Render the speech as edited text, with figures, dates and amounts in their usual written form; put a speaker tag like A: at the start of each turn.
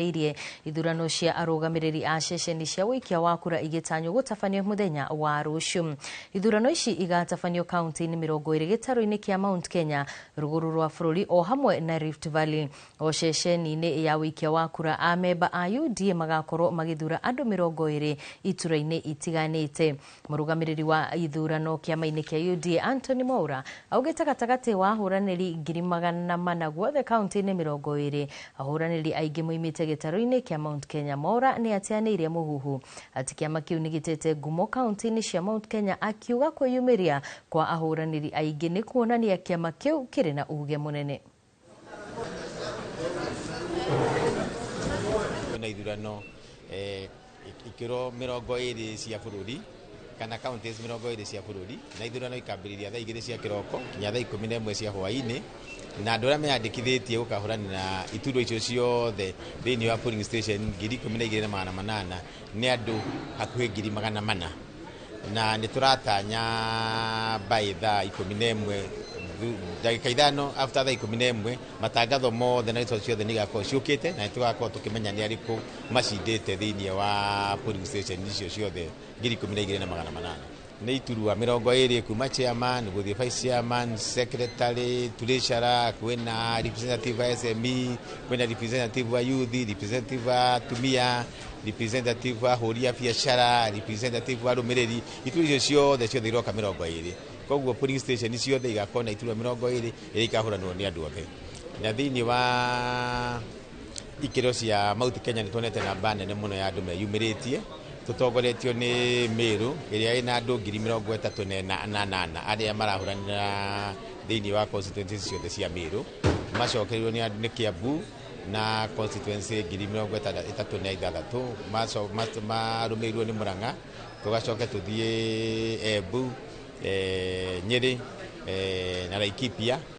A: irie ithurano cia arugamiriri a ceceni cia wikia wa kura igitanyo gutafanio muthenya wa ruciu. Ithurano ici igatafanio kaunti-ini 20 gitaru-ini kia Mount Kenya, ruguru rwa bururi o hamwe na Rift Valley. O ceceni-ini ya wikia wa kura a memba a UDA magakorwo magithura andu 20 itura-ini itiganite. Murugamiriri wa ithurano kiama-ini kia UDA Anthony Mwaura augite gatagati wa ahuraniri 400 guothe kaunti-ini 20 ahuraniri aingi muimite gitaru-ini kia Mount Kenya. Mwaura ni atianiire muhuhu ati kiama kiu nigitete ngumo kaunti-ini cia Mount Kenya, akiuga kwiyumiria kwa ahuraniri aingi ni kuonania kiama kiu kiri na uge munene.
B: Na ithurano ikiro 20 cia bururi kana counties 20 cia bururi, na ithurano ikambiriria thaa 2 cia kiroko kinya thaa 11 cia hwaini, na andu aria meyandikithitie gukahuranira iturwa icio ciothe thiini wa polling station 12,800 ni andu hakuhi 400, na ni turatanya by thaa 11 ndagika ithano after thaa 11 matangatho mothe na icio ciothe nigakorwo ciukite, na tugakorwo tukimenya ni ariku macindite thiini wa polling station icio ciothe 12,800. Ni iturwa 20 kuma chairman guthie vice chairman, secretary, treasurer, kwina representative wa SME, kwina representative wa youth, representative wa tumia, representative wa horia biashara, representative wa rumiriri. Iturwa icio ciothe iroka 20. Koguo polling station ciothe igakorwo na iturwa 20 iria ikahuranwo ni andu othe. Na thiini wa ikiro cia Mount Kenya ni tuonete namba nene muno ya andu meyumiritie, tutongoretio ni Meru iria ina andu 38,800 aria marahuranira thiini wa constituency ciothe cia Meru, macokerirwo ni Kiambu na constituency 36,000 marumirirwo ni Murang'a, tugacoke tuthie Embu, Nyeri na Laikipia.